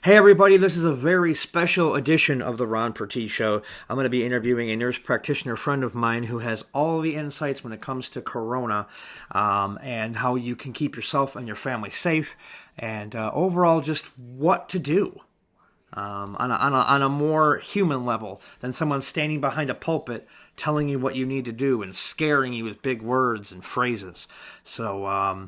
Hey everybody, this is a very special edition of the Ron Purtee Show. I'm going to be interviewing a nurse practitioner friend of mine who has all the insights when it comes to Corona and how you can keep yourself and your family safe and overall just what to do on a more human level than someone standing behind a pulpit telling you what you need to do and scaring you with big words and phrases. So,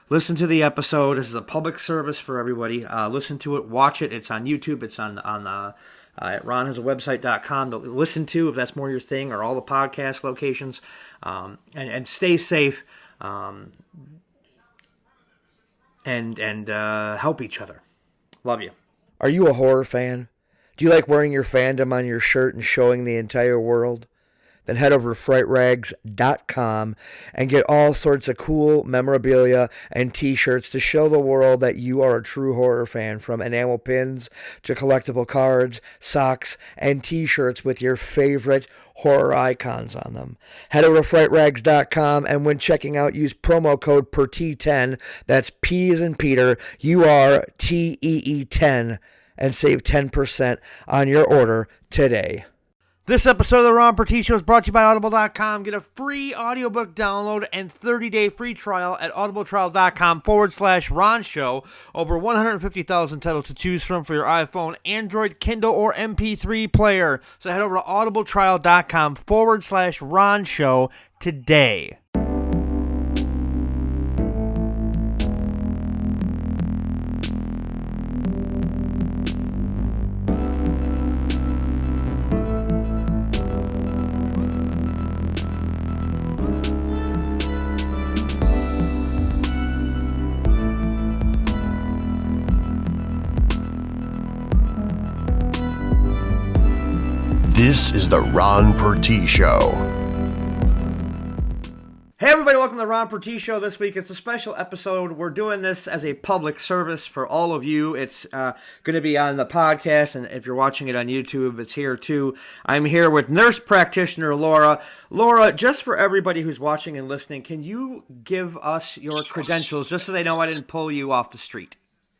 listen to the episode. This is a public service for everybody. Listen to it. Watch it. It's on YouTube. It's on at ronhasawebsite.com to listen to if that's more your thing, or all the podcast locations. And stay safe and help each other. Love you. Are you a horror fan? Do you like wearing your fandom on your shirt and showing the entire world? Then head over to frightrags.com and get all sorts of cool memorabilia and t-shirts to show the world that you are a true horror fan, from enamel pins to collectible cards, socks, and t-shirts with your favorite horror icons on them. Head over to frightrags.com and when checking out, use promo code Purtee10, that's P as in Peter, URTEE 10, and save 10% on your order today. This episode of the Ron Purtee Show is brought to you by Audible.com. Get a free audiobook download and 30-day free trial at audibletrial.com/Ron Show. Over 150,000 titles to choose from for your iPhone, Android, Kindle, or MP3 player. So head over to audibletrial.com/Ron Show today. This is the Ron Purtee Show. Hey everybody, welcome to the Ron Purtee Show. This week it's a special episode. We're doing this as a public service for all of you. It's going to be on the podcast, and if you're watching it on YouTube, it's here too. I'm here with nurse practitioner Laura. Laura, just for everybody who's watching and listening, can you give us your credentials just so they know I didn't pull you off the street?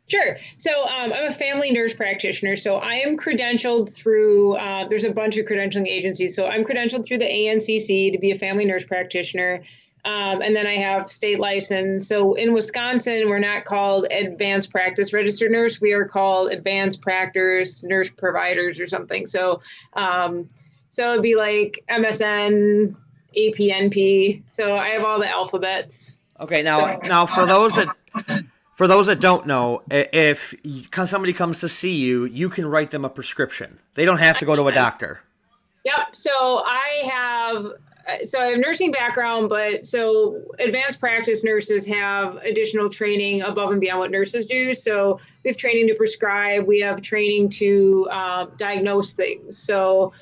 Sure. So I'm a family nurse practitioner. So I am credentialed through, there's a bunch of credentialing agencies. So I'm credentialed through the ANCC to be a family nurse practitioner. And then I have state license. So in Wisconsin, we're not called advanced practice registered nurse. We are called advanced practice nurse providers or something. So it'd be like MSN, APNP. So I have all the alphabets. Okay. Now for those that don't know, if somebody comes to see you, you can write them a prescription. They don't have to go to a doctor. Yep. So I have nursing background, but so advanced practice nurses have additional training above and beyond what nurses do. So we have training to prescribe. We have training to diagnose things. So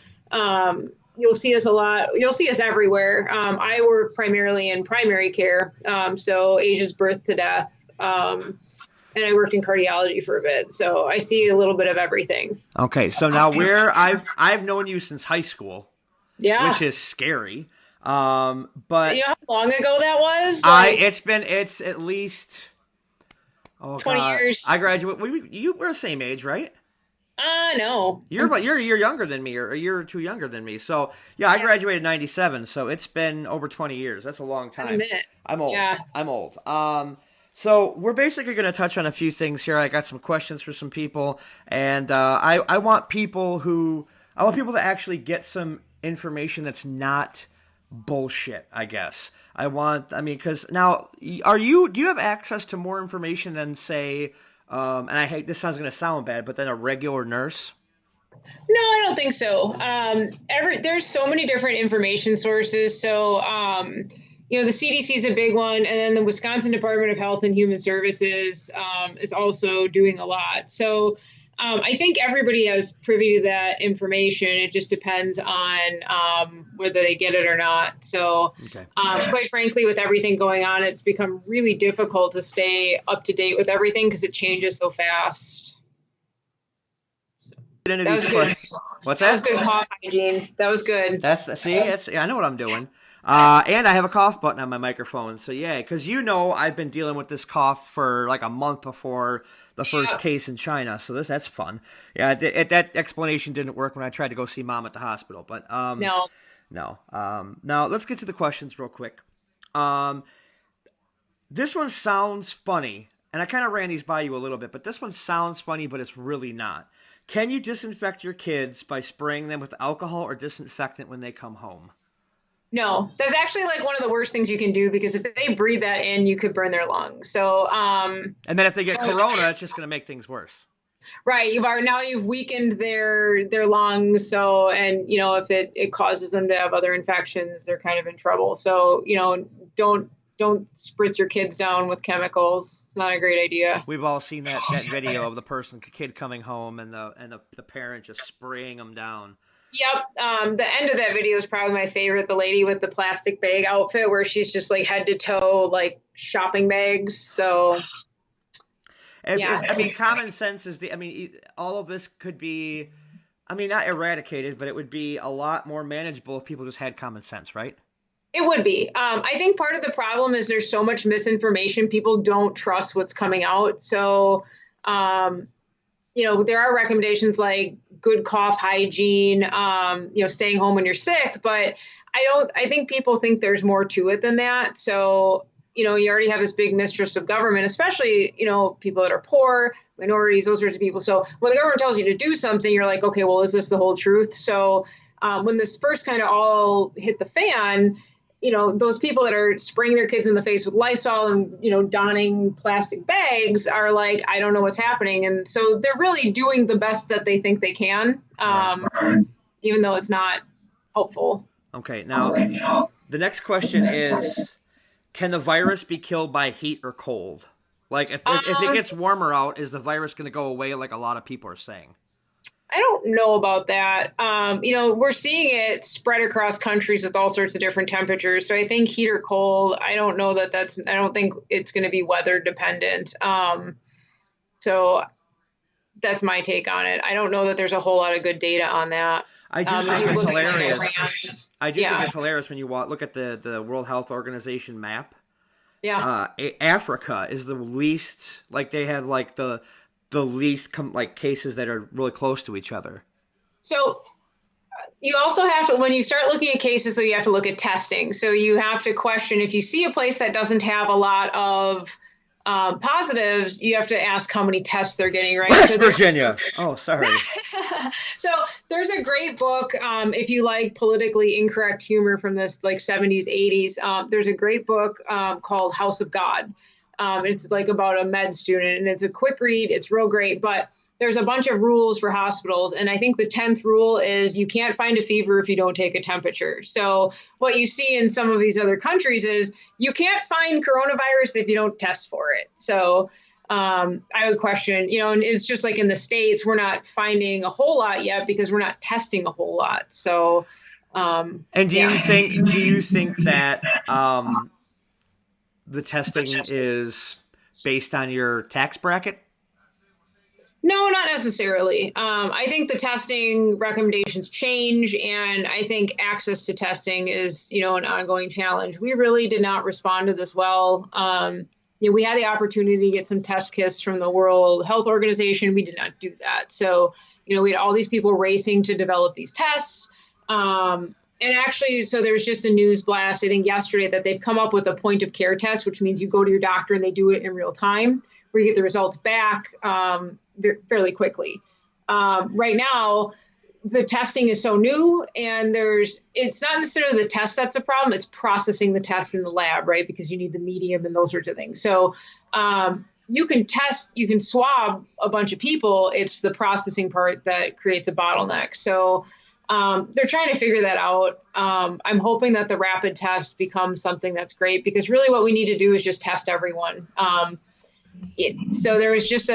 you'll see us a lot. You'll see us everywhere. I work primarily in primary care, so ages birth to death. And I worked in cardiology for a bit, so I see a little bit of everything. Okay, so now I've known you since high school, which is scary. But you know how long ago that was? It's at least 20 years. I graduated. We're the same age, right? No. You're a year younger than me, or a year or two younger than me. So yeah, I graduated in '97, so it's been over 20 years. That's a long time. A minute. I'm old. Yeah. I'm old. So we're basically going to touch on a few things here. I got some questions for some people, and I want people to actually get some information that's not bullshit, I guess. Because now, do you have access to more information than, say, and I hate, this sounds going to sound bad, but than a regular nurse? No, I don't think so. There's so many different information sources. So, the CDC is a big one, and then the Wisconsin Department of Health and Human Services is also doing a lot. So I think everybody has privy to that information. It just depends on whether they get it or not. So quite frankly, with everything going on, it's become really difficult to stay up to date with everything because it changes so fast. That was good. What's that? That was good cough hygiene. That was good. I know what I'm doing. And I have a cough button on my microphone. So yeah, because I've been dealing with this cough for like a month before the first case in China. So that's fun. Yeah, that explanation didn't work when I tried to go see mom at the hospital. But No. Now let's get to the questions real quick. This one sounds funny, and I kind of ran these by you a little bit, but this one sounds funny, but it's really not. Can you disinfect your kids by spraying them with alcohol or disinfectant when they come home? No, that's actually like one of the worst things you can do, because if they breathe that in, you could burn their lungs. So, and then if they get corona, it's just going to make things worse. Right. You've weakened their lungs. So, and if it causes them to have other infections, they're kind of in trouble. So, don't spritz your kids down with chemicals. It's not a great idea. We've all seen that video of the kid coming home and the parent just spraying them down. Yep. The end of that video is probably my favorite. The lady with the plastic bag outfit where she's just like head to toe, like shopping bags. So, I mean, common sense is all of this could be, not eradicated, but it would be a lot more manageable if people just had common sense, right? It would be. I think part of the problem is there's so much misinformation. People don't trust what's coming out. So, there are recommendations like good cough hygiene, staying home when you're sick, but I think people think there's more to it than that. So, you already have this big mistrust of government, especially, people that are poor, minorities, those sorts of people. So when the government tells you to do something, you're like, okay, well, is this the whole truth? So when this first kind of all hit the fan, those people that are spraying their kids in the face with Lysol and, donning plastic bags are like, I don't know what's happening. And so they're really doing the best that they think they can, even though it's not helpful. Okay. Now, the next question is, can the virus be killed by heat or cold? Like if it gets warmer out, is the virus going to go away like a lot of people are saying? I don't know about that. We're seeing it spread across countries with all sorts of different temperatures. So I think heat or cold, I don't know I don't think it's going to be weather dependent. So that's my take on it. I don't know that there's a whole lot of good data on that. I do think it's hilarious. I do think it's hilarious when you look at the World Health Organization map. Yeah. Africa is the least, like they have like the least cases that are really close to each other. So you also have to, when you start looking at cases, so you have to look at testing. So you have to question, if you see a place that doesn't have a lot of positives, you have to ask how many tests they're getting, right? West Virginia. Oh, sorry. So there's a great book, if you like politically incorrect humor from this like 70s, 80s, there's a great book called House of God. It's like about a med student, and it's a quick read. It's real great, but there's a bunch of rules for hospitals. And I think the 10th rule is you can't find a fever if you don't take a temperature. So what you see in some of these other countries is you can't find coronavirus if you don't test for it. So I would question, and it's just like in the States, we're not finding a whole lot yet because we're not testing a whole lot. So, and do you think that, the testing is based on your tax bracket? No, not necessarily. I think the testing recommendations change, and I think access to testing is, an ongoing challenge. We really did not respond to this well. We had the opportunity to get some test kits from the World Health Organization. We did not do that. So, we had all these people racing to develop these tests. And actually, so there's just a news blast, I think yesterday, that they've come up with a point of care test, which means you go to your doctor and they do it in real time, where you get the results back fairly quickly. Right now, the testing is so new, and it's not necessarily the test that's a problem, it's processing the test in the lab, right? Because you need the medium and those sorts of things. So you can swab a bunch of people. It's the processing part that creates a bottleneck. So they're trying to figure that out. I'm hoping that the rapid test becomes something that's great, because really what we need to do is just test everyone. So there was just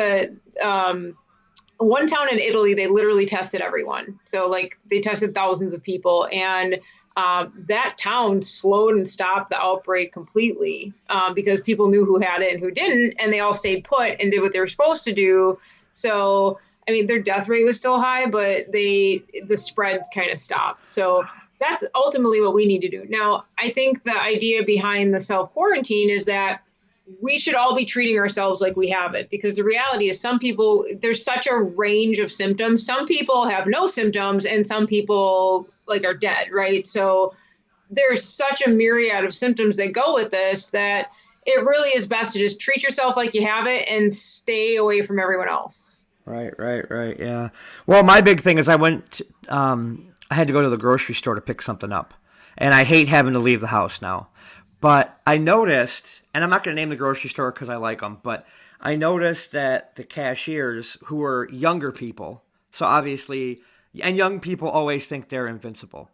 one town in Italy, they literally tested everyone. So like they tested thousands of people, and that town slowed and stopped the outbreak completely because people knew who had it and who didn't, and they all stayed put and did what they were supposed to do. So their death rate was still high, but the spread kind of stopped. So that's ultimately what we need to do. Now, I think the idea behind the self-quarantine is that we should all be treating ourselves like we have it, because the reality is some people, there's such a range of symptoms. Some people have no symptoms and some people like are dead, right? So there's such a myriad of symptoms that go with this that it really is best to just treat yourself like you have it and stay away from everyone else. Right. Yeah. Well, my big thing is I had to go to the grocery store to pick something up, and I hate having to leave the house now. But I noticed, and I'm not going to name the grocery store because I like them, but I noticed that the cashiers, who are younger people, so obviously, and young people always think they're invincible,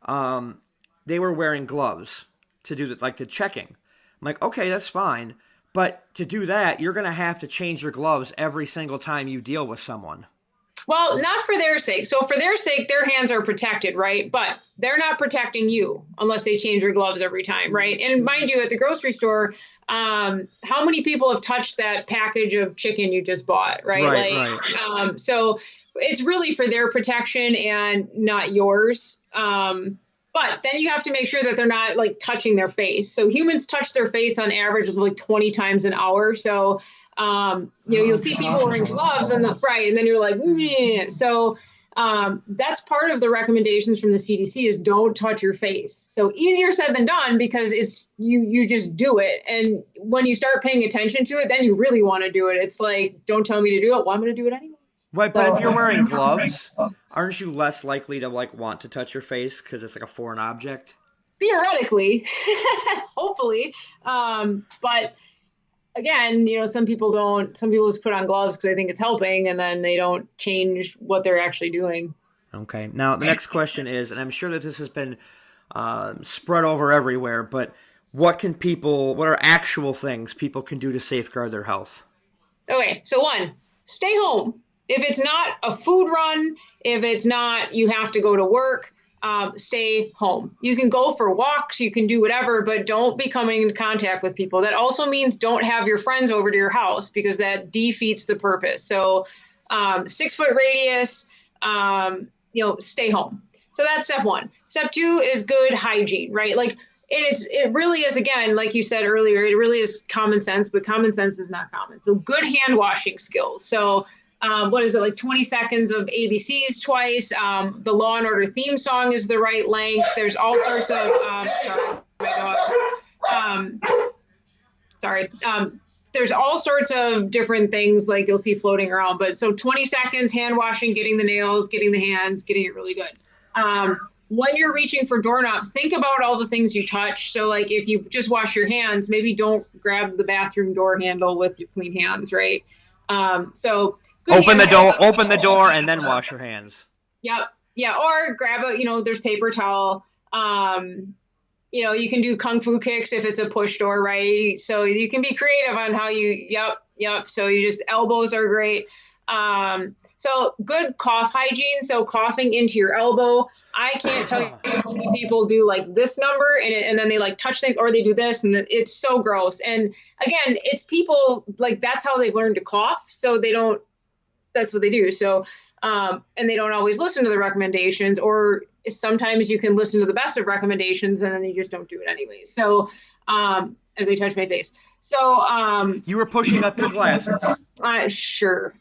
they were wearing gloves to do the checking. I'm like, okay, that's fine. But to do that, you're going to have to change your gloves every single time you deal with someone. Well, not for their sake. So for their sake, their hands are protected, right? But they're not protecting you unless they change your gloves every time, right? And mind you, at the grocery store, how many people have touched that package of chicken you just bought, right? Right. So it's really for their protection and not yours. But then you have to make sure that they're not like touching their face. So humans touch their face on average like 20 times an hour. So, you'll see people wearing gloves and and then you're like, meh. So that's part of the recommendations from the CDC is don't touch your face. So easier said than done, because it's you just do it. And when you start paying attention to it, then you really want to do it. It's like, don't tell me to do it. Well, I'm going to do it anyway. Right, but if you're wearing gloves, aren't you less likely to want to touch your face because it's like a foreign object? Theoretically, hopefully. But again, some people just put on gloves because they think it's helping, and then they don't change what they're actually doing. Okay. Now, the next question is, and I'm sure that this has been spread over everywhere, but what are actual things people can do to safeguard their health? Okay. So 1, stay home. If it's not a food run, if it's not you have to go to work, stay home. You can go for walks, you can do whatever, but don't be coming into contact with people. That also means don't have your friends over to your house, because that defeats the purpose. So 6-foot radius, stay home. So that's step 1. Step 2 is good hygiene, right? Like it really is, again, like you said earlier, it really is common sense, but common sense is not common. So good hand washing skills. So what is it, like 20 seconds of ABCs twice? The Law and Order theme song is the right length. There's all sorts of, there's all sorts of different things like you'll see floating around. But so 20 seconds, hand washing, getting the nails, getting the hands, getting it really good. When you're reaching for doorknobs, think about all the things you touch. So like if you just wash your hands, maybe don't grab the bathroom door handle with your clean hands, right? Open the door and then wash your hands. Yep. Yeah. Or grab there's paper towel. You can do kung fu kicks if it's a push door, right? So you can be creative on how yep. So you just, elbows are great. So good cough hygiene. So coughing into your elbow. I can't tell you how many people do like this number and then they like touch things, or they do this, and it's so gross. And again, it's people like that's how they've learned to cough. So that's what they do. So, and they don't always listen to the recommendations, or sometimes you can listen to the best of recommendations and then you just don't do it anyway. So, as I touch my face. So, you were pushing up your glasses. Sure.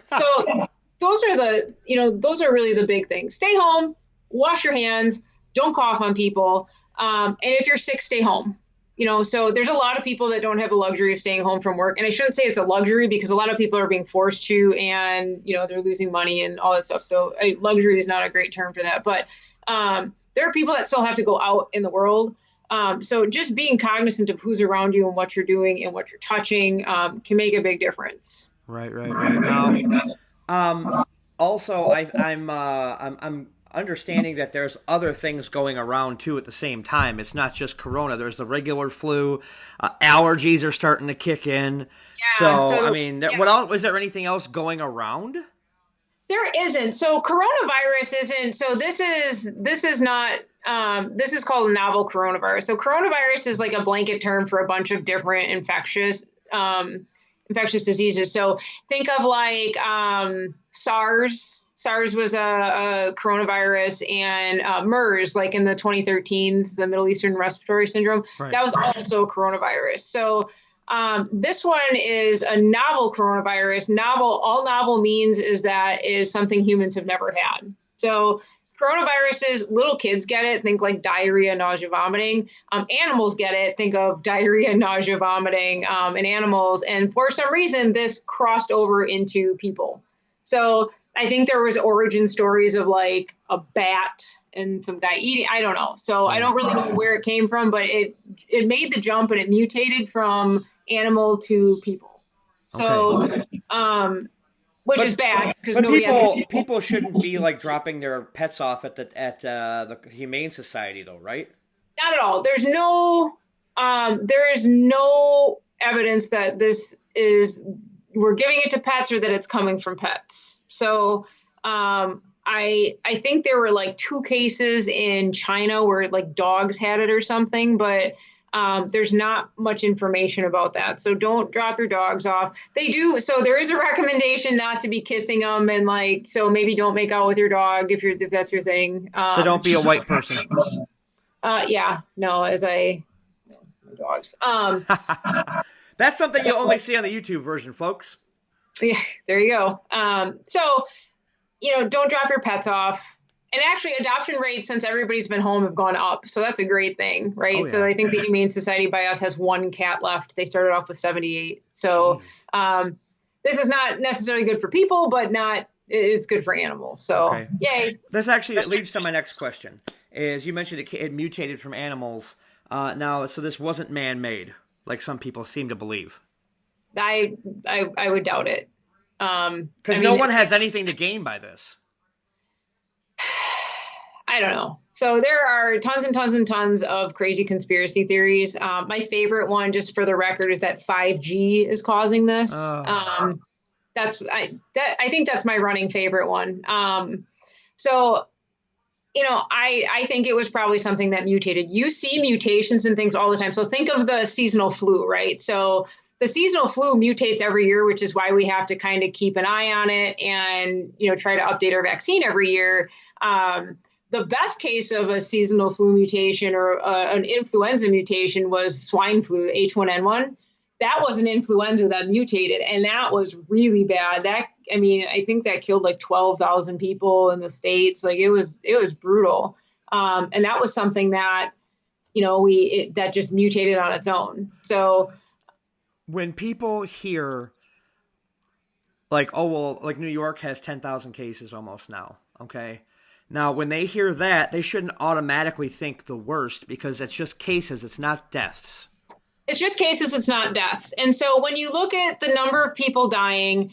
So those are really the big things. Stay home, wash your hands, don't cough on people. And if you're sick, stay home. So there's a lot of people that don't have the luxury of staying home from work. And I shouldn't say it's a luxury, because a lot of people are being forced to, and, they're losing money and all that stuff. So luxury is not a great term for that. But there are people that still have to go out in the world. So just being cognizant of who's around you and what you're doing and what you're touching can make a big difference. Right. Now, also, I'm understanding that there's other things going around too at the same time. It's not just corona. There's the regular flu. Allergies are starting to kick in. Yeah, so I mean, what else? Was there anything else going around? There isn't. So coronavirus isn't. So this is not. This is called a novel coronavirus. So coronavirus is like a blanket term for a bunch of different infectious diseases. So think of like SARS. SARS was a coronavirus, and MERS, like in the 2013s, the Middle Eastern Respiratory Syndrome, right. That was also a coronavirus. So This one is a novel coronavirus. Novel, all novel means is that is something humans have never had. So coronaviruses, little kids get it, think like diarrhea, nausea, vomiting. Animals get it, think of diarrhea, nausea, vomiting in animals. And for some reason, this crossed over into people. So I think there was origin stories of like a bat and some guy eating. I don't know. So I don't really know where it came from, but it made the jump and it mutated from animal to people. So, which is bad because nobody people shouldn't be like dropping their pets off at the Humane Society, though, right? Not at all. There is no evidence that this is we're giving it to pets or that it's coming from pets. So I think there were like 2 cases in China where like dogs had it or something, but there's not much information about that. So don't drop your dogs off. They do. So there is a recommendation not to be kissing them. And like, so maybe don't make out with your dog if that's your thing. So don't be a white person. Yeah, no, dogs. That's something you'll only see on the YouTube version, folks. Yeah, there you go. So, don't drop your pets off. And actually, adoption rates since everybody's been home have gone up. So that's a great thing, right? Oh, yeah. So I think the Humane Society by us has 1 cat left. They started off with 78. So this is not necessarily good for people, but it's good for animals. So yay. This actually leads to my next question. Is you mentioned it mutated from animals. Now, so this wasn't man-made, like some people seem to believe. I would doubt it. Because no one has anything to gain by this. I don't know. So there are tons and tons and tons of crazy conspiracy theories. My favorite one, just for the record, is that 5G is causing this. I think that's my running favorite one. So, I think it was probably something that mutated. You see mutations and things all the time. So think of the seasonal flu, right? So the seasonal flu mutates every year, which is why we have to kind of keep an eye on it and, try to update our vaccine every year. The best case of a seasonal flu mutation or an influenza mutation was swine flu, H1N1. That was an influenza that mutated, and that was really bad. I think that killed like 12,000 people in the States. Like it was brutal. And that was something that, that just mutated on its own. So when people hear like, oh, well, like New York has 10,000 cases almost now. Okay. Now, when they hear that, they shouldn't automatically think the worst because it's just cases. It's not deaths. It's just cases. It's not deaths. And so when you look at the number of people dying,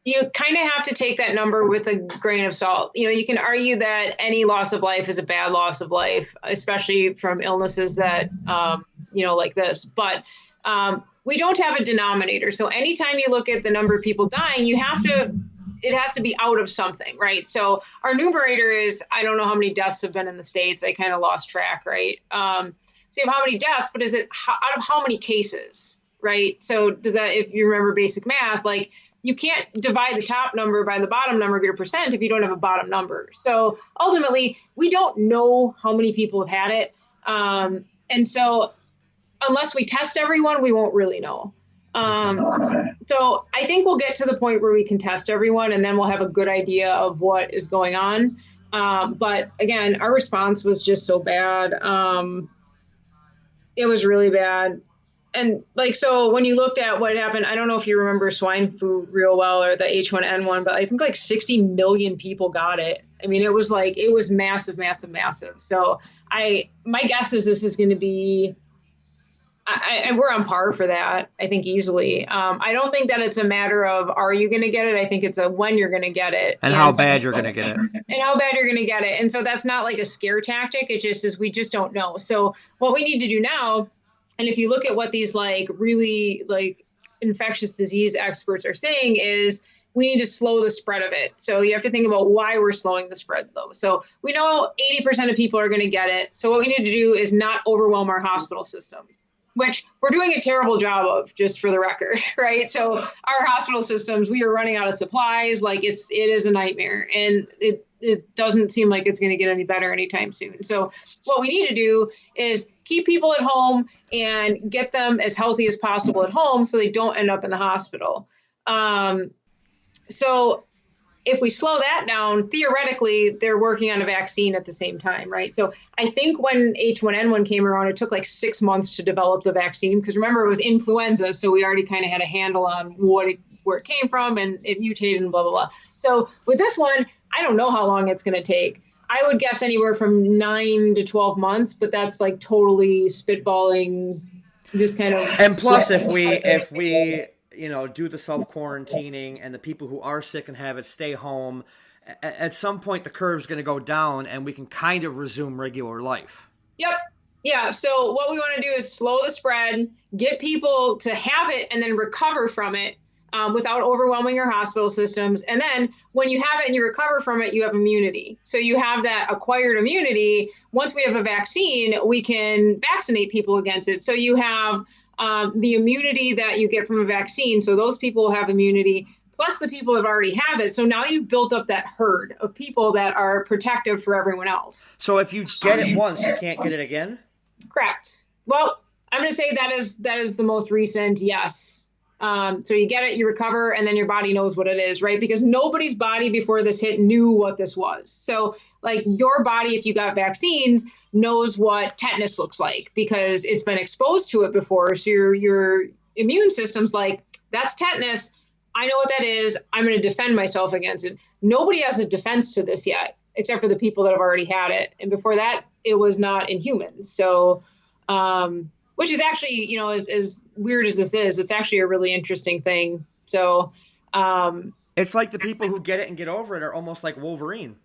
you kind of have to take that number with a grain of salt. You can argue that any loss of life is a bad loss of life, especially from illnesses that, like this. But we don't have a denominator. So anytime you look at the number of people dying, it has to be out of something, right? So our numerator is, I don't know how many deaths have been in the States. I kind of lost track, right? So you have how many deaths, but is it out of how many cases, right? So does that, if you remember basic math, like you can't divide the top number by the bottom number, get a percent if you don't have a bottom number. So ultimately, we don't know how many people have had it. And so unless we test everyone, we won't really know. So I think we'll get to the point where we can test everyone and then we'll have a good idea of what is going on. But again, our response was just so bad. It was really bad. And so when you looked at what happened, I don't know if you remember swine flu real well or the H1N1, but I think like 60 million people got it. I mean, it was massive, massive, massive. So my guess is this is going to be, we're on par for that, I think, easily. I don't think that it's a matter of, are you going to get it? I think it's a when you're going to get it. And how bad you're going to get it. And how bad you're going to get it. And so that's not like a scare tactic. It just is, we just don't know. So what we need to do now, and if you look at what these really infectious disease experts are saying is, we need to slow the spread of it. So you have to think about why we're slowing the spread, though. So we know 80% of people are going to get it. So what we need to do is not overwhelm our hospital systems. which we're doing a terrible job of, just for the record, right? So our hospital systems, we are running out of supplies. Like it is a nightmare, and it doesn't seem like it's going to get any better anytime soon. So what we need to do is keep people at home and get them as healthy as possible at home so they don't end up in the hospital. So if we slow that down, theoretically, they're working on a vaccine at the same time, right? So I think when H1N1 came around, it took like 6 months to develop the vaccine, because remember, it was influenza. So we already kind of had a handle on where it came from, and it mutated and blah, blah, blah. So with this one, I don't know how long it's going to take. I would guess anywhere from 9 to 12 months, but that's like totally spitballing, just kind of. And plus, if we do the self-quarantining and the people who are sick and have it stay home, at some point the curve's going to go down and we can kind of resume regular life. Yep. Yeah. So what we want to do is slow the spread, get people to have it and then recover from it without overwhelming your hospital systems. And then when you have it and you recover from it, you have immunity. So you have that acquired immunity. Once we have a vaccine, we can vaccinate people against it. So you have the immunity that you get from a vaccine. So those people will have immunity, plus the people that already have it. So now you've built up that herd of people that are protective for everyone else. So if you get it once, you can't get it again? Correct. Well, I'm going to say that is the most recent, yes. So you get it, you recover, and then your body knows what it is, right? Because nobody's body before this hit knew what this was. So like your body, if you got vaccines, knows what tetanus looks like because it's been exposed to it before. So your immune system's like, that's tetanus. I know what that is. I'm going to defend myself against it. Nobody has a defense to this yet, except for the people that have already had it. And before that, it was not in humans. So, which is actually, as weird as this is, it's actually a really interesting thing. So it's like the people who get it and get over it are almost like Wolverine.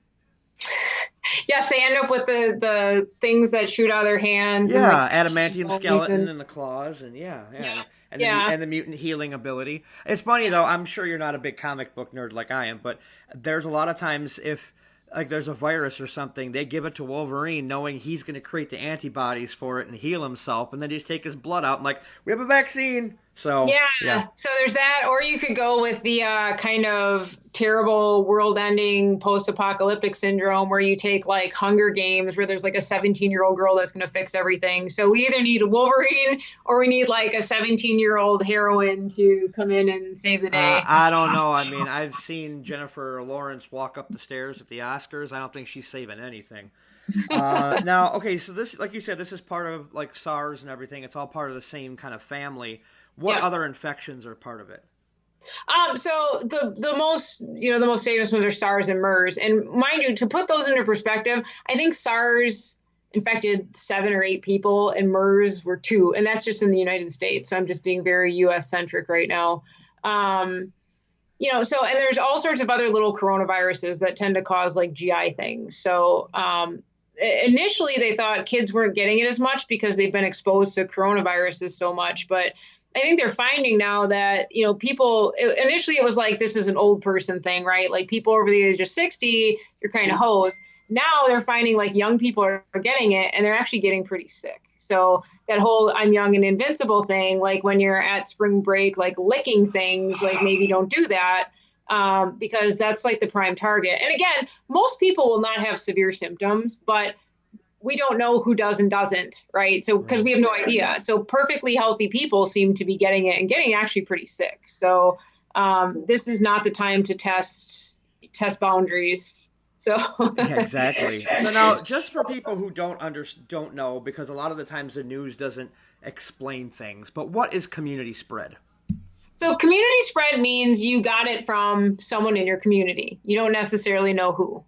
Yes, they end up with the things that shoot out of their hands. Yeah, and like, adamantium skeleton and the claws, and and the mutant healing ability. It's funny though. I'm sure you're not a big comic book nerd like I am, but there's a lot of times if like there's a virus or something, they give it to Wolverine knowing he's going to create the antibodies for it and heal himself, and then just take his blood out and like, we have a vaccine. So yeah. So there's that, or you could go with the kind of terrible world-ending post-apocalyptic syndrome where you take like Hunger Games where there's like a 17-year-old girl that's going to fix everything. So we either need a Wolverine or we need like a 17-year-old heroine to come in and save the day. I don't know. I mean, I've seen Jennifer Lawrence walk up the stairs at the Oscars. I don't think she's saving anything. Now, okay, so this, like you said, this is part of like SARS and everything. It's all part of the same kind of family. What other infections are part of it? So the most famous ones are SARS and MERS. And mind you, to put those into perspective, I think SARS infected 7 or 8 people and MERS were 2. And that's just in the United States. So I'm just being very US centric right now. And there's all sorts of other little coronaviruses that tend to cause like GI things. So, initially they thought kids weren't getting it as much because they've been exposed to coronaviruses so much, but I think they're finding now that, people, initially it was like, this is an old person thing, right? Like people over the age of 60, you're kind of hosed. Now they're finding like young people are getting it and they're actually getting pretty sick. So that whole I'm young and invincible thing, like when you're at spring break, like licking things, like maybe don't do that because that's like the prime target. And again, most people will not have severe symptoms, but we don't know who does and doesn't, right? So, because we have no idea. So perfectly healthy people seem to be getting it and getting actually pretty sick. So this is not the time to test boundaries. So yeah, exactly. So now, just for people who don't know, because a lot of the times the news doesn't explain things, but what is community spread? So community spread means you got it from someone in your community. You don't necessarily know who.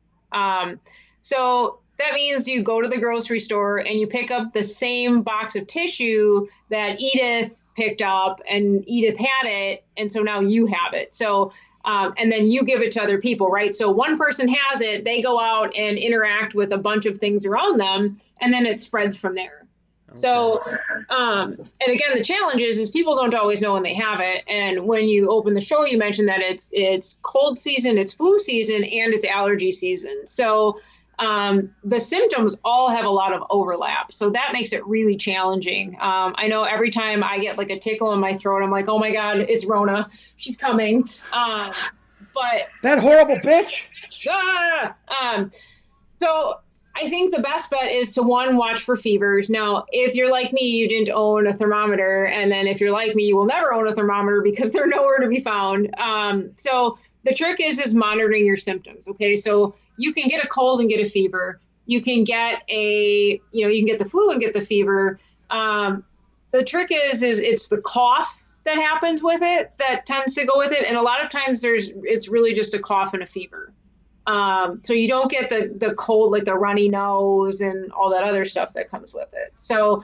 So that means you go to the grocery store and you pick up the same box of tissue that Edith picked up and Edith had it. And so now you have it. So, and then you give it to other people, right? So one person has it, they go out and interact with a bunch of things around them, and then it spreads from there. Okay. So, and again, the challenge is people don't always know when they have it. And when you open the show, you mentioned that it's cold season, it's flu season, and it's allergy season. So, the symptoms all have a lot of overlap. So that makes it really challenging. I know every time I get like a tickle in my throat, I'm like, oh my God, it's Rona. She's coming. But that horrible bitch. So I think the best bet is to watch for fevers. Now, if you're like me, you didn't own a thermometer. And then if you're like me, you will never own a thermometer because they're nowhere to be found. So the trick is monitoring your symptoms. Okay. So you can get a cold and get a fever. You can get you can get the flu and get the fever. The trick is it's the cough that happens with it that tends to go with it. And a lot of times it's really just a cough and a fever. So you don't get the cold, like the runny nose and all that other stuff that comes with it. So,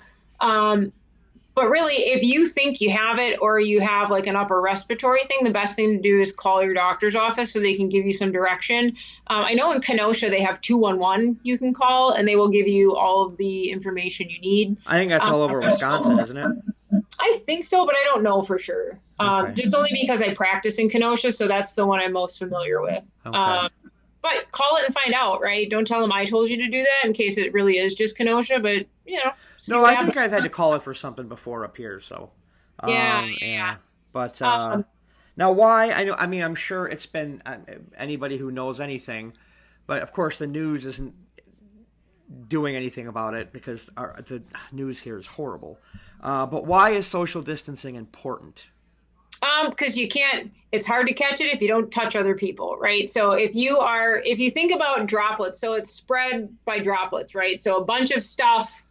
but really, if you think you have it or you have like an upper respiratory thing, the best thing to do is call your doctor's office so they can give you some direction. I know in Kenosha, they have 211 you can call and they will give you all of the information you need. I think that's all over Wisconsin, isn't it? I think so, but I don't know for sure. Okay. Just only because I practice in Kenosha, so that's the one I'm most familiar with. Okay. But call it and find out, right? Don't tell them I told you to do that in case it really is just Kenosha, but, No, I think I've had to call it for something before up here, so. Yeah. But now why? I'm sure it's been anybody who knows anything, but of course the news isn't doing anything about it because the news here is horrible. But why is social distancing important? Because it's hard to catch it if you don't touch other people, right? So if you think about droplets, so it's spread by droplets, right? So a bunch of stuff,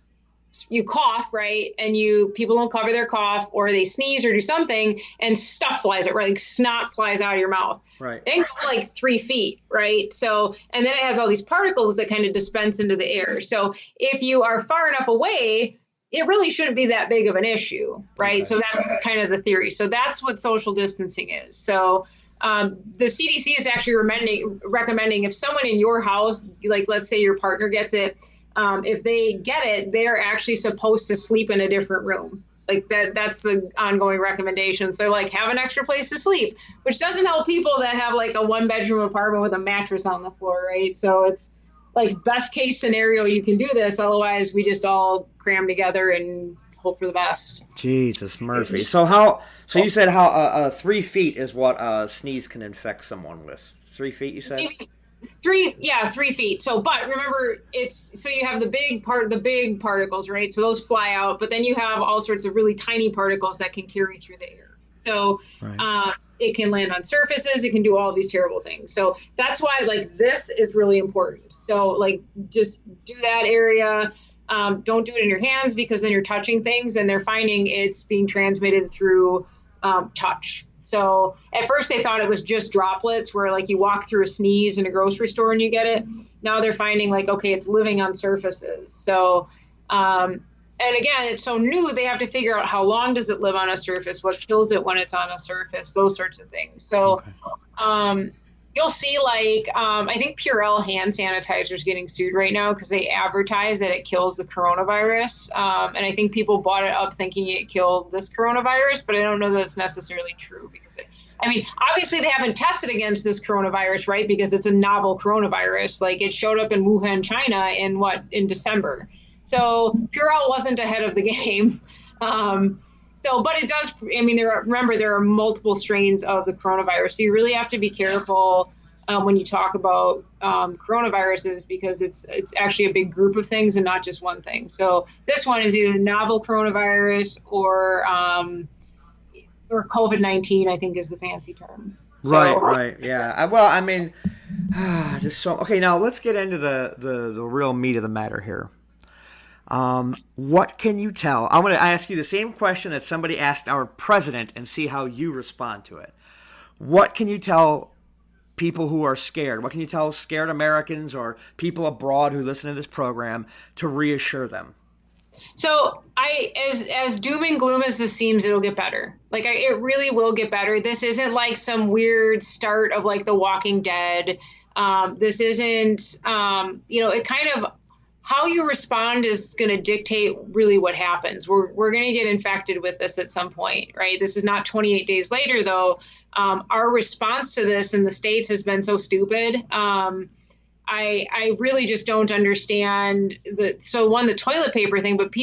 you cough, right? And people don't cover their cough or they sneeze or do something and stuff flies out, right? Like snot flies out of your mouth. Right. They can go like 3 feet, right? So, and then it has all these particles that kind of dispense into the air. So if you are far enough away, it really shouldn't be that big of an issue, right? Okay. So that's kind of the theory. So that's what social distancing is. So the CDC is actually recommending if someone in your house, like let's say your partner gets it, if they get it, they're actually supposed to sleep in a different room. Like that's the ongoing recommendation. So like have an extra place to sleep, which doesn't help people that have like a 1-bedroom apartment with a mattress on the floor, right? So it's like best case scenario, you can do this. Otherwise, we just all cram together and hope for the best. Jesus Murphy. So you said how 3 feet is what a sneeze can infect someone with. 3 feet, you said? Maybe 3 feet. So, but remember, you have the big particles, right? So those fly out, but then you have all sorts of really tiny particles that can carry through the air. So, right. It can land on surfaces. It can do all these terrible things. So that's why like this is really important. So like just do that area. Don't do it in your hands because then you're touching things and they're finding it's being transmitted through touch. So at first they thought it was just droplets where like you walk through a sneeze in a grocery store and you get it. Now they're finding like, okay, it's living on surfaces. So, and again, it's so new, they have to figure out how long does it live on a surface, what kills it when it's on a surface, those sorts of things. So you'll see like, I think Purell hand sanitizer is getting sued right now because they advertise that it kills the coronavirus. And I think people bought it up thinking it killed this coronavirus, but I don't know that it's necessarily true because obviously they haven't tested against this coronavirus, right? Because it's a novel coronavirus. Like it showed up in Wuhan, China in December. So Purell wasn't ahead of the game. But it does, there are multiple strains of the coronavirus. So you really have to be careful when you talk about coronaviruses because it's actually a big group of things and not just one thing. So this one is either novel coronavirus or COVID-19, I think is the fancy term. Right. Yeah. Okay, now let's get into the real meat of the matter here. What can you tell? I'm going to ask you the same question that somebody asked our president and see how you respond to it. What can you tell people who are scared? What can you tell scared Americans or people abroad who listen to this program to reassure them? So as doom and gloom as this seems, it'll get better. It really will get better. This isn't like some weird start of like The Walking Dead. This isn't, it kind of, how you respond is going to dictate really what happens. We're going to get infected with this at some point, right? This is not 28 days later, though. Our response to this in the States has been so stupid. I I really just don't understand the toilet paper thing, but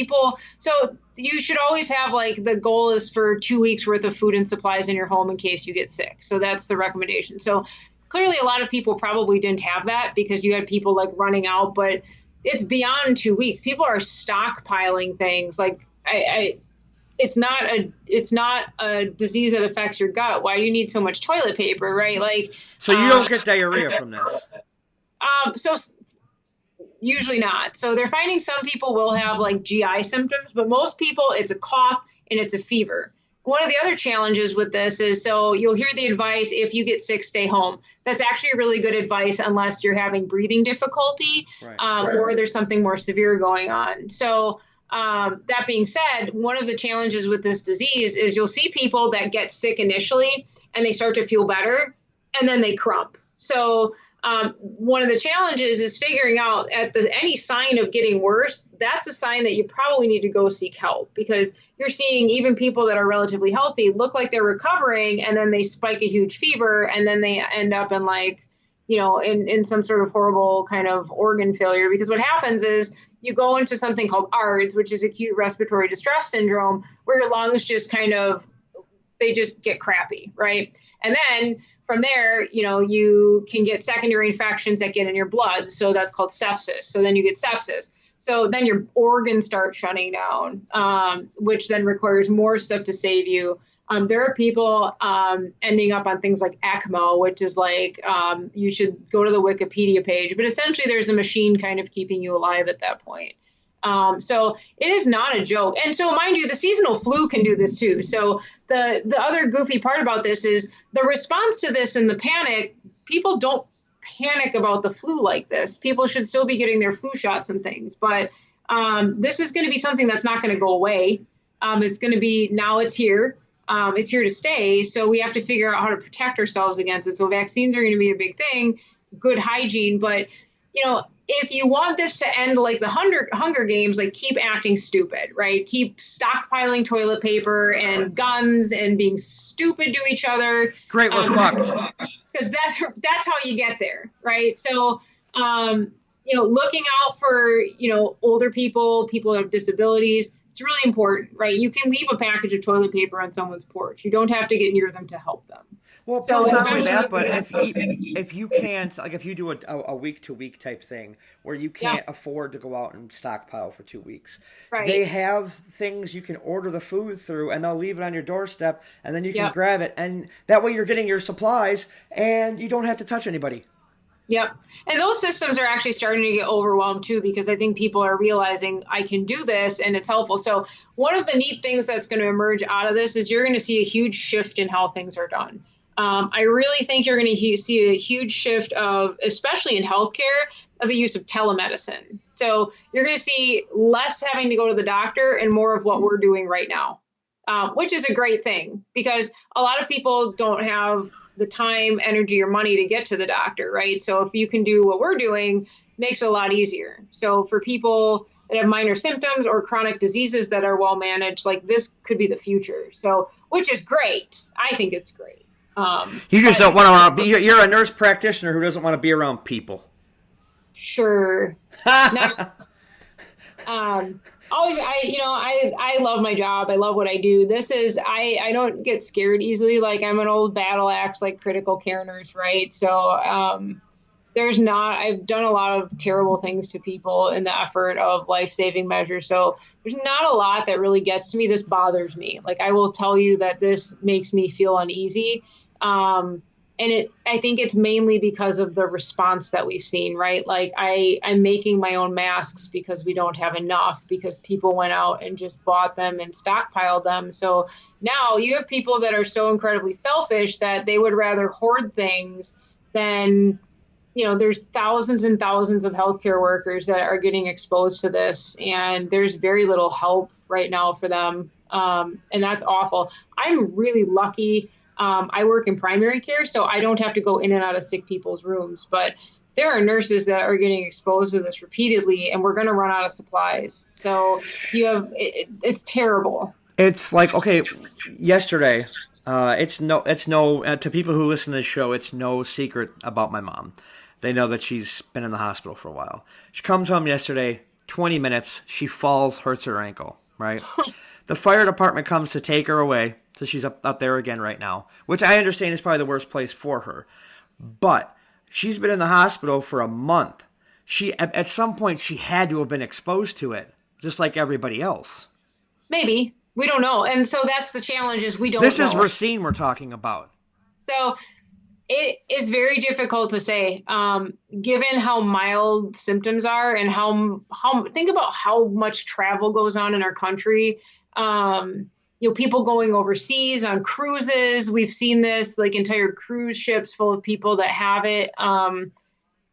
so you should always have like the goal is for 2 weeks worth of food and supplies in your home in case you get sick. So that's the recommendation. So clearly a lot of people probably didn't have that because you had people like running out, but it's beyond 2 weeks. People are stockpiling things. Like it's not a disease that affects your gut. Why do you need so much toilet paper, right? Like, so you don't get diarrhea from this. So usually not. So they're finding some people will have like GI symptoms, but most people it's a cough and it's a fever. One of the other challenges with this is, so you'll hear the advice, if you get sick, stay home. That's actually really good advice unless you're having breathing difficulty, or there's something more severe going on. So that being said, one of the challenges with this disease is you'll see people that get sick initially and they start to feel better and then they crump. So one of the challenges is figuring out any sign of getting worse, that's a sign that you probably need to go seek help, because you're seeing even people that are relatively healthy look like they're recovering and then they spike a huge fever and then they end up in like, in some sort of horrible kind of organ failure. Because what happens is you go into something called ARDS, which is acute respiratory distress syndrome, where your lungs just they just get crappy, right? And then from there, you can get secondary infections that get in your blood. So that's called sepsis. So then you get sepsis. So then your organs start shutting down, which then requires more stuff to save you. There are people ending up on things like ECMO, which is like, you should go to the Wikipedia page, but essentially there's a machine kind of keeping you alive at that point. So it is not a joke. And so mind you, the seasonal flu can do this too. So the other goofy part about this is the response to this and the panic. People don't panic about the flu like this. People should still be getting their flu shots and things, but this is going to be something that's not going to go away. It's going to be, now it's here. It's here to stay. So we have to figure out how to protect ourselves against it. So vaccines are going to be a big thing, good hygiene, but if you want this to end like the Hunger Games, like keep acting stupid, right? Keep stockpiling toilet paper and guns and being stupid to each other. Great, we're fucked. Because that's how you get there, right? So, looking out for, older people that have disabilities, it's really important, right? You can leave a package of toilet paper on someone's porch. You don't have to get near them to help them. Well, so not only that, but if you can't, like if you do a week-to-week type thing where you can't afford to go out and stockpile for 2 weeks, right. They have things you can order the food through, and they'll leave it on your doorstep, and then you can grab it, and that way you're getting your supplies, and you don't have to touch anybody. Yep. And those systems are actually starting to get overwhelmed too, because I think people are realizing I can do this and it's helpful. So one of the neat things that's going to emerge out of this is you're going to see a huge shift in how things are done. I really think you're going to see a huge shift especially in healthcare, of the use of telemedicine. So you're going to see less having to go to the doctor and more of what we're doing right now, which is a great thing, because a lot of people don't have the time, energy, or money to get to the doctor, right? So if you can do what we're doing, makes it a lot easier. So for people that have minor symptoms or chronic diseases that are well managed, like this could be the future. So, which is great. I think it's great. You just don't want to be. You're a nurse practitioner who doesn't want to be around people. Sure. Always, I love my job. I love what I do. I don't get scared easily. Like I'm an old battle axe, like critical care nurse, right? So I've done a lot of terrible things to people in the effort of life-saving measures. So there's not a lot that really gets to me. This bothers me. Like I will tell you that this makes me feel uneasy. And I think it's mainly because of the response that we've seen, right? Like I'm making my own masks because we don't have enough, because people went out and just bought them and stockpiled them. So now you have people that are so incredibly selfish that they would rather hoard things than, there's thousands and thousands of healthcare workers that are getting exposed to this, and there's very little help right now for them. And that's awful. I'm really lucky. I work in primary care, so I don't have to go in and out of sick people's rooms. But there are nurses that are getting exposed to this repeatedly, and we're going to run out of supplies. So it's terrible. It's like, okay, yesterday To people who listen to this show, it's no secret about my mom. They know that she's been in the hospital for a while. She comes home yesterday, 20 minutes, she falls, hurts her ankle, right? The fire department comes to take her away, so she's up there again right now, which I understand is probably the worst place for her. But she's been in the hospital for a month. At some point, she had to have been exposed to it, just like everybody else. Maybe. We don't know. And so that's the challenge is we don't This know. is Racine we're talking about. So it is very difficult to say, given how mild symptoms are and how think about how much travel goes on in our country. People going overseas on cruises. We've seen this, like entire cruise ships full of people that have it.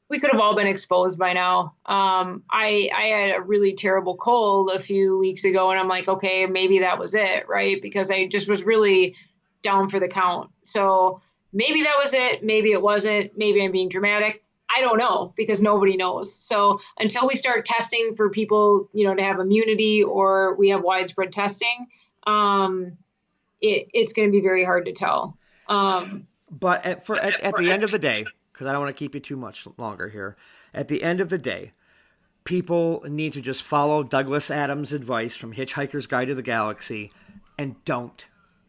We could have all been exposed by now. I had a really terrible cold a few weeks ago, and I'm like, okay, maybe that was it, right? Because I just was really down for the count. So maybe that was it. Maybe it wasn't. Maybe I'm being dramatic. I don't know because nobody knows. So until we start testing for people, to have immunity or we have widespread testing, it's going to be very hard to tell. But at the end of the day, because I don't want to keep you too much longer here. At the end of the day, people need to just follow Douglas Adams' advice from Hitchhiker's Guide to the Galaxy and don't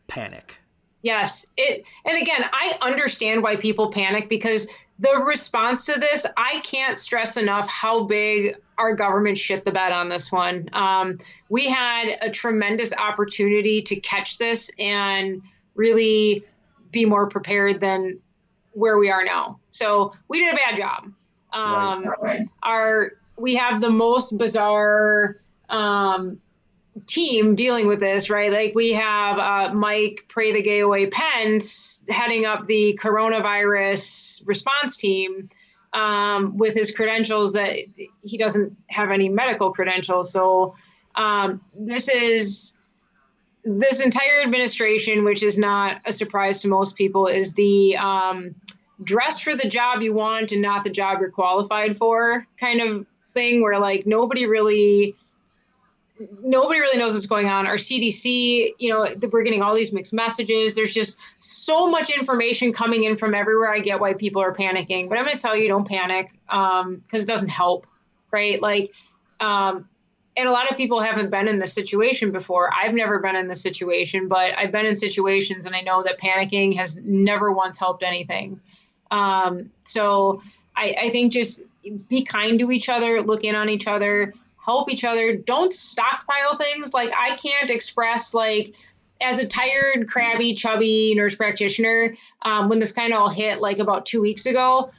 panic. Yes. And again, I understand why people panic because the response to this, I can't stress enough how big our government shit the bed on this one. We had a tremendous opportunity to catch this and really be more prepared than where we are now. So we did a bad job. We have the most bizarre team dealing with this, right? Like we have Mike Pray the Gay Away Pence heading up the coronavirus response team with his credentials that he doesn't have any medical credentials. So this entire administration, which is not a surprise to most people, is the dress for the job you want and not the job you're qualified for kind of thing where like nobody really knows what's going on. Our CDC, we're getting all these mixed messages. There's just so much information coming in from everywhere. I get why people are panicking, but I'm going to tell you, don't panic because it doesn't help, right? Like, and a lot of people haven't been in this situation before. I've never been in this situation, but I've been in situations and I know that panicking has never once helped anything. So I think just be kind to each other, look in on each other, help each other. Don't stockpile things. Like I can't express like as a tired, crabby, chubby nurse practitioner, when this kind of all hit like about 2 weeks ago,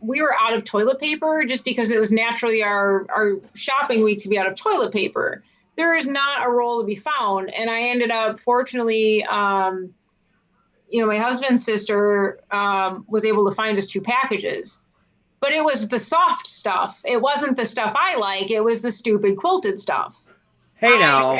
we were out of toilet paper just because it was naturally our shopping week to be out of toilet paper. There is not a roll to be found. And I ended up, fortunately, my husband's sister was able to find us 2 packages. But it was the soft stuff. It wasn't the stuff I like. It was the stupid quilted stuff. Hey, now.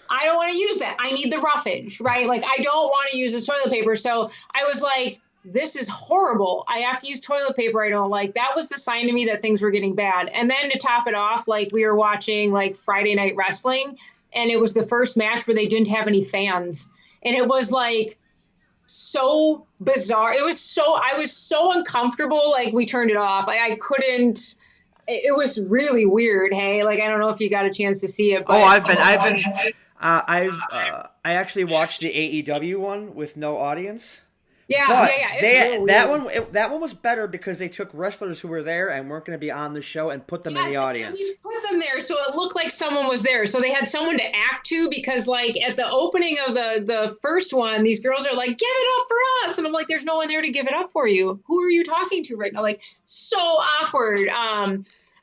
I don't want to use that. I need the roughage, right? Like, I don't want to use this toilet paper. So I was like, this is horrible. I have to use toilet paper I don't like. That was the sign to me that things were getting bad. And then to top it off, like, we were watching, like, Friday Night Wrestling, and it was the first match where they didn't have any fans. And it was, like, so bizarre. I was so uncomfortable. Like we turned it off. Like I couldn't, it was really weird. Hey, like, I don't know if you got a chance to see it, but I actually watched the AEW one with no audience. Yeah. It's that one was better because they took wrestlers who were there and weren't going to be on the show and put them in the audience. Yes, put them there so it looked like someone was there. So they had someone to act to because, like, at the opening of the first one, these girls are like, "Give it up for us," and I'm like, "There's no one there to give it up for you. Who are you talking to right now?" Like, so awkward. I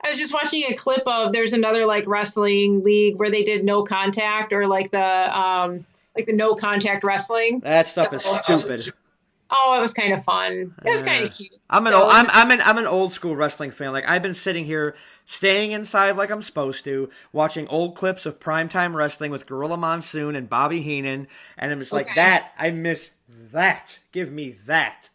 was just watching a clip of there's another like wrestling league where they did no contact or like the no contact wrestling. That stuff is stupid. Oh, it was kind of fun. It was kind of cute. I'm an old school wrestling fan. Like I've been sitting here, staying inside like I'm supposed to, watching old clips of primetime wrestling with Gorilla Monsoon and Bobby Heenan, and I'm just like that. I miss that. Give me that.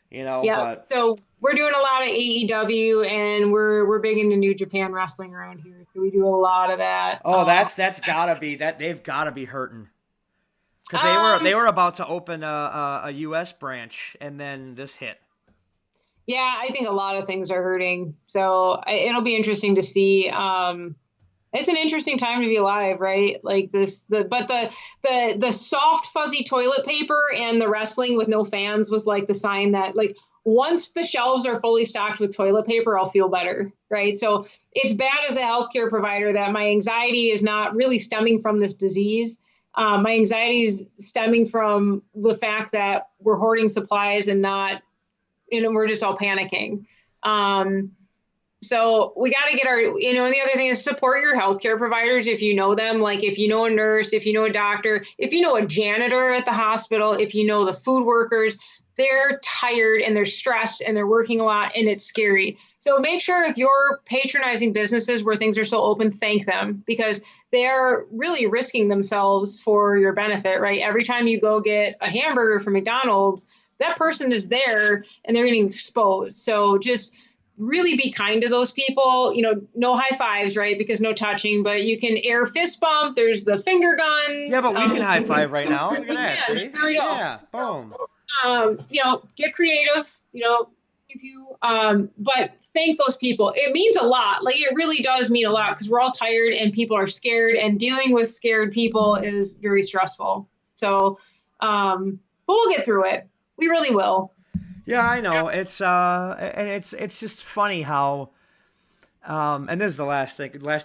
Yeah. But... So we're doing a lot of AEW, and we're big into New Japan wrestling around here. So we do a lot of that. Oh, that's gotta be that. They've gotta be hurting. Because they were about to open a U.S. branch, and then this hit. Yeah, I think a lot of things are hurting. So it'll be interesting to see. It's an interesting time to be alive, right? Like the soft fuzzy toilet paper and the wrestling with no fans was like the sign that like once the shelves are fully stocked with toilet paper, I'll feel better, right? So it's bad as a healthcare provider that my anxiety is not really stemming from this disease. My anxiety is stemming from the fact that we're hoarding supplies and we're just all panicking. So we got to get and the other thing is support your healthcare providers if you know them. Like if you know a nurse, if you know a doctor, if you know a janitor at the hospital, if you know the food workers, they're tired and they're stressed and they're working a lot and it's scary. So make sure if you're patronizing businesses where things are still open, thank them because they are really risking themselves for your benefit, right? Every time you go get a hamburger from McDonald's, that person is there and they're getting exposed. So just really be kind to those people, no high fives, right? Because no touching, but you can air fist bump. There's the finger guns. Yeah, but we can high five right now. Look at that. See? There we go. Yeah, boom. Get creative, but thank those people. It means a lot. Like it really does mean a lot because we're all tired and people are scared and dealing with scared people is very stressful. So, but we'll get through it. We really will. Yeah, I know. It's just funny how, and this is the last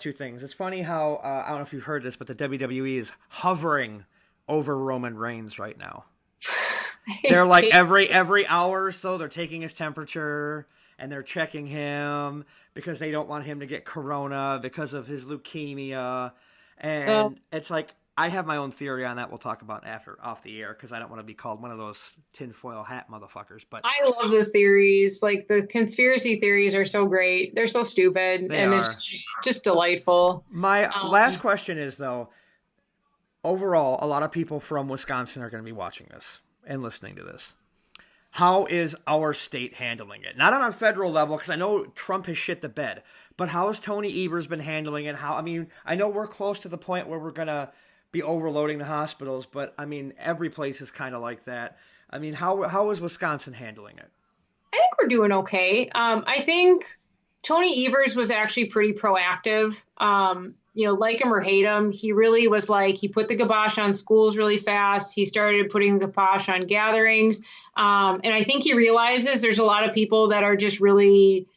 two things. It's funny how, I don't know if you've heard this, but the WWE is hovering over Roman Reigns right now. They're like every hour or so, they're taking his temperature and they're checking him because they don't want him to get corona because of his leukemia. And it's like, I have my own theory on that. We'll talk about after off the air because I don't want to be called one of those tinfoil hat motherfuckers. But I love the theories. Like the conspiracy theories are so great. They're so stupid it's just delightful. My last question is though, overall, a lot of people from Wisconsin are going to be watching this and listening to this. How is our state handling it? Not on a federal level, because I know Trump has shit the bed, but how has Tony Evers been handling it? I know we're close to the point where we're going to be overloading the hospitals, but I mean, every place is kind of like that. I mean, how is Wisconsin handling it? I think we're doing okay. I think Tony Evers was actually pretty proactive. Like him or hate him, he really was like, he put the kibosh on schools really fast. He started putting the kibosh on gatherings. And I think he realizes there's a lot of people that are just really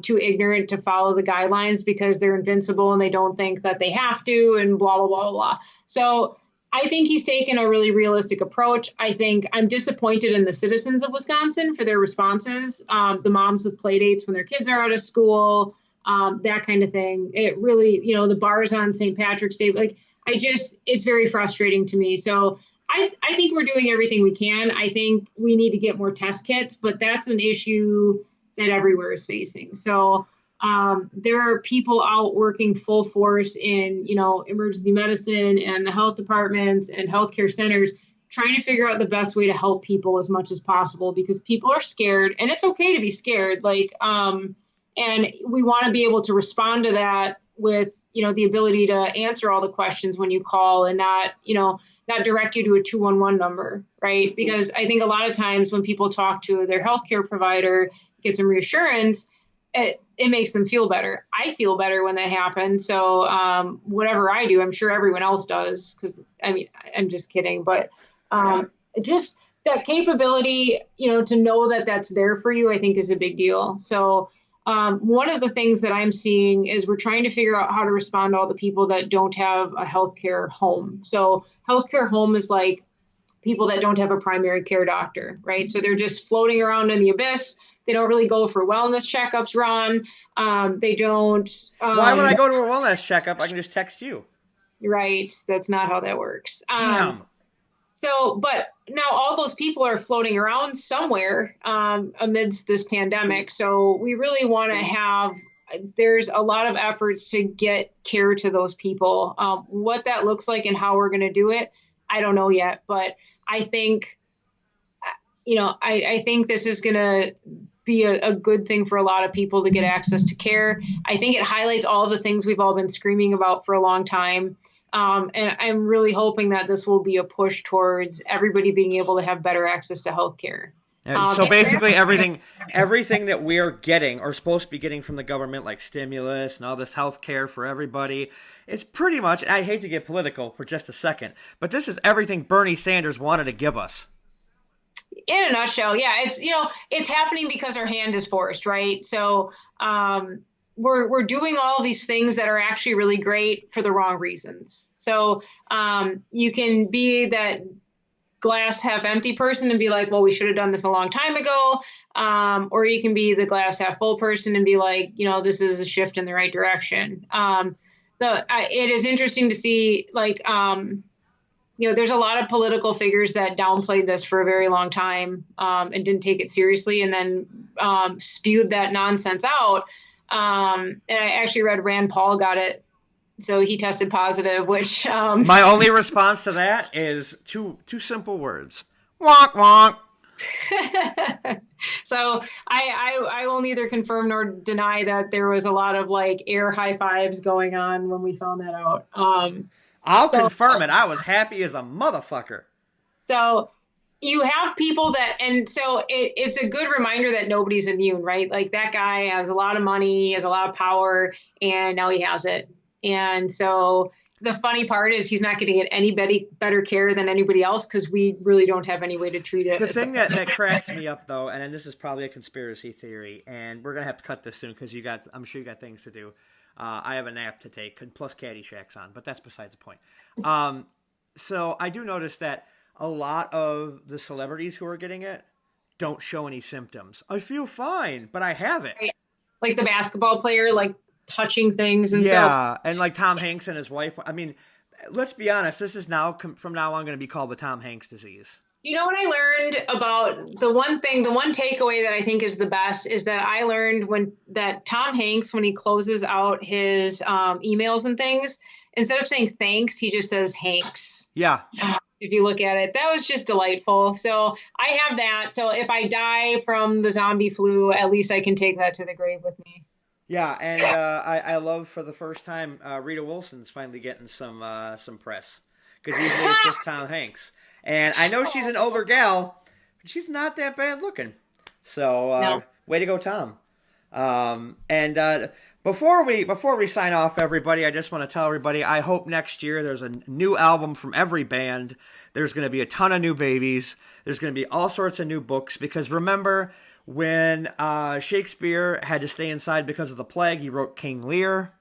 too ignorant to follow the guidelines because they're invincible and they don't think that they have to and blah, blah, blah, blah. So I think he's taken a really realistic approach. I think I'm disappointed in the citizens of Wisconsin for their responses. The moms with play dates when their kids are out of school, that kind of thing. It really, the bars on St. Patrick's Day, it's very frustrating to me. So I think we're doing everything we can. I think we need to get more test kits, but that's an issue that everywhere is facing. So there are people out working full force in, emergency medicine and the health departments and healthcare centers, trying to figure out the best way to help people as much as possible because people are scared and it's okay to be scared. And we want to be able to respond to that with, the ability to answer all the questions when you call and not direct you to a 211 number, right? Because I think a lot of times when people talk to their healthcare provider, get some reassurance, it makes them feel better. I feel better when that happens. So whatever I do, I'm sure everyone else does because, I'm just kidding. But just that capability, to know that that's there for you, I think is a big deal. So one of the things that I'm seeing is we're trying to figure out how to respond to all the people that don't have a healthcare home. So healthcare home is like people that don't have a primary care doctor, right? So they're just floating around in the abyss. They don't really go for wellness checkups, Ron. They don't. Why would I go to a wellness checkup? I can just text you. Right. That's not how that works. Damn. But now all those people are floating around somewhere amidst this pandemic. So we really want to there's a lot of efforts to get care to those people. What that looks like and how we're going to do it, I don't know yet. But I think, I think this is going to be a good thing for a lot of people to get access to care. I think it highlights all the things we've all been screaming about for a long time. And I'm really hoping that this will be a push towards everybody being able to have better access to healthcare. So basically everything that we are getting or supposed to be getting from the government, like stimulus and all this health care for everybody, is pretty much, and I hate to get political for just a second, but this is everything Bernie Sanders wanted to give us. In a nutshell, yeah, it's happening because our hand is forced, right? So we're doing all these things that are actually really great for the wrong reasons. So you can be that glass half empty person and be like, well, we should have done this a long time ago. Or you can be the glass half full person and be like, this is a shift in the right direction. It is interesting to see, like, there's a lot of political figures that downplayed this for a very long time and didn't take it seriously, and then spewed that nonsense out. And I actually read Rand Paul got it. So he tested positive, which... My only response to that is two simple words. Wonk, wonk. So I will neither confirm nor deny that there was a lot of, like, air high fives going on when we found that out. I'll confirm it. I was happy as a motherfucker. So you have people that... And so it's a good reminder that nobody's immune, right? Like, that guy has a lot of money, he has a lot of power, and now he has it. And so the funny part is he's not going to get any better care than anybody else because we really don't have any way to treat it. The thing that cracks me up, though, and this is probably a conspiracy theory, and we're going to have to cut this soon because I'm sure you got things to do. I have a nap to take, and plus Caddyshack's on, but that's besides the point. So I do notice that a lot of the celebrities who are getting it don't show any symptoms. I feel fine, but I have it. Right. Like the basketball player, like, touching things and yeah, and like Tom Hanks and his wife. I mean, let's be honest. This is from now on going to be called the Tom Hanks disease. You know what I learned about the one takeaway that I think is the best is that I learned that Tom Hanks, when he closes out his emails and things, instead of saying thanks, he just says Hanks. Yeah. If you look at it, that was just delightful. So I have that. So if I die from the zombie flu, at least I can take that to the grave with me. Yeah, and I love for the first time Rita Wilson's finally getting some press because usually it's just Tom Hanks, and I know she's an older gal, but she's not that bad looking. So no. Way to go, Tom. And before we sign off, everybody, I just want to tell everybody I hope next year there's a new album from every band. There's going to be a ton of new babies. There's going to be all sorts of new books because remember. When Shakespeare had to stay inside because of the plague, he wrote King Lear.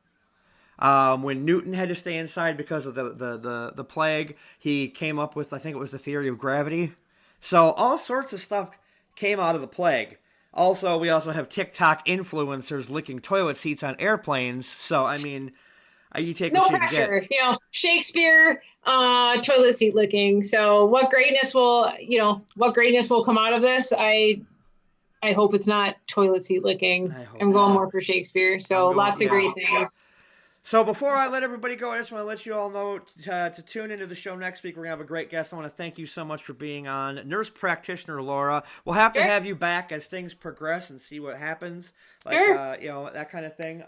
When Newton had to stay inside because of the plague, he came up with, I think it was the theory of gravity. So all sorts of stuff came out of the plague. Also, we also have TikTok influencers licking toilet seats on airplanes. So, I mean, you take what you can get. Shakespeare, toilet seat licking. So what greatness will come out of this? I hope it's not toilet seat licking. I'm going more for Shakespeare. So lots of great things. So before I let everybody go, I just want to let you all know to tune into the show next week. We're going to have a great guest. I want to thank you so much for being on. Nurse Practitioner Laura. We'll have to have you back as things progress and see what happens. Like, that kind of thing.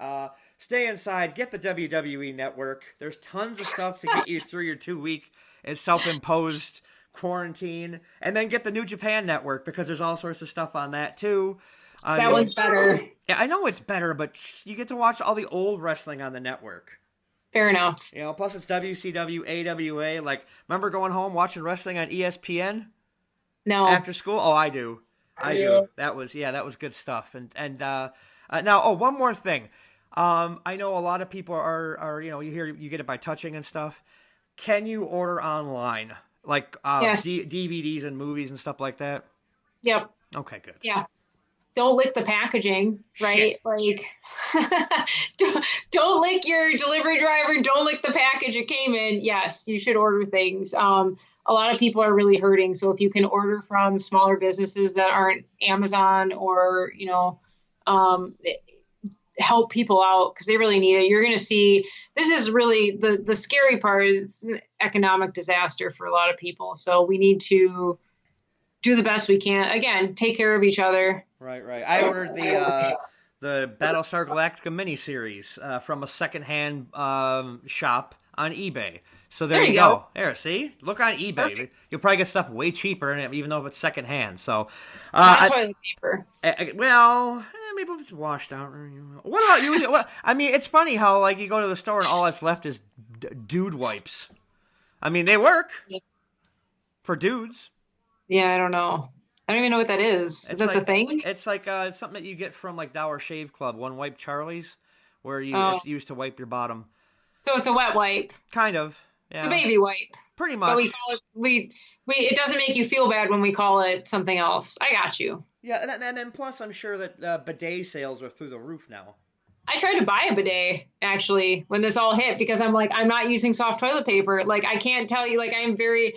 Stay inside. Get the WWE Network. There's tons of stuff to get you through your 2-week self-imposed quarantine, and then get the New Japan Network because there's all sorts of stuff on that too. That one's better. Yeah, I know it's better, but you get to watch all the old wrestling on the network. Fair enough. Plus it's WCW, AWA. Like, remember going home watching wrestling on ESPN? No. After school? Oh, I do. I do. That was good stuff. And now, one more thing. I know a lot of people are you get it by touching and stuff. Can you order online? Like yes. DVDs and movies and stuff like that? Yep. Okay, good. Yeah. Don't lick the packaging, right? Shit. Like, don't lick your delivery driver. Don't lick the package it came in. Yes, you should order things. A lot of people are really hurting. So if you can order from smaller businesses that aren't Amazon or, help people out because they really need it. You're going to see, this is really the scary part is an economic disaster for a lot of people. So we need to do the best we can. Again, take care of each other. Right. I ordered the Battlestar Galactica miniseries from a secondhand shop on eBay. So there you go. There, see? Look on eBay. Perfect. You'll probably get stuff way cheaper, even though it's secondhand. So, toilet paper. Maybe it's washed out. What about you? I mean, it's funny how like you go to the store and all that's left is dude wipes. I mean, they work for dudes. Yeah, I don't know. I don't even know what that is. Is that a thing? It's like it's something that you get from like Dollar Shave Club, One Wipe Charlie's, where it's used to wipe your bottom. So it's a wet wipe. Kind of. Yeah. It's a baby wipe. Pretty much. But we call it it doesn't make you feel bad when we call it something else. I got you. Yeah, and then plus I'm sure that bidet sales are through the roof now. I tried to buy a bidet actually when this all hit because I'm like, I'm not using soft toilet paper. Like I can't tell you, like I have very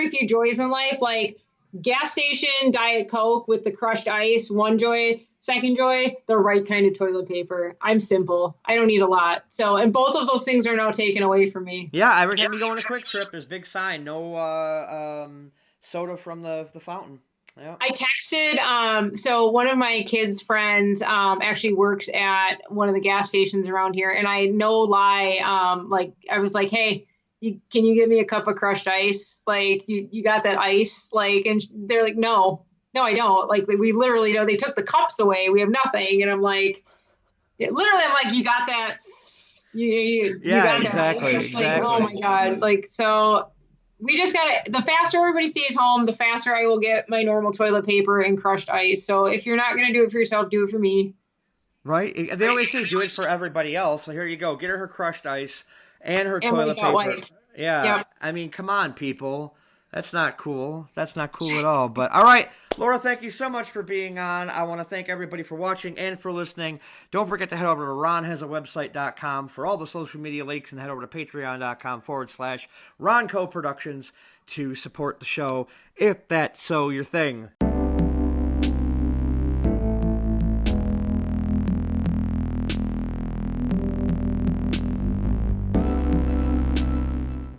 few joys in life. Like gas station Diet Coke with the crushed ice, one joy. Second joy, the right kind of toilet paper. I'm simple. I don't need a lot. So, and both of those things are now taken away from me. Yeah, every time you go on a Quick Trip, there's a big sign, no soda from the fountain. Yeah. I texted, so one of my kids' friends actually works at one of the gas stations around here. And I no lie, I was like, hey, can you give me a cup of crushed ice? Like, you got that ice? Like, and they're like, no, I don't. Like, we literally, they took the cups away. We have nothing. And I'm like, literally, I'm like, you got that? You got exactly, that. exactly. Like, oh my God. Like, so we just got to, the faster everybody stays home, the faster I will get my normal toilet paper and crushed ice. So if you're not going to do it for yourself, do it for me. Right. They always say do it for everybody else. So here you go. Get her crushed ice and her toilet paper. Wipes. Yeah. Yep. I mean, come on, people. That's not cool. That's not cool at all. But all right, Laura, thank you so much for being on. I want to thank everybody for watching and for listening. Don't forget to head over to ronhasawebsite.com for all the social media links and head over to patreon.com/RONCO Productions to support the show if that's so your thing.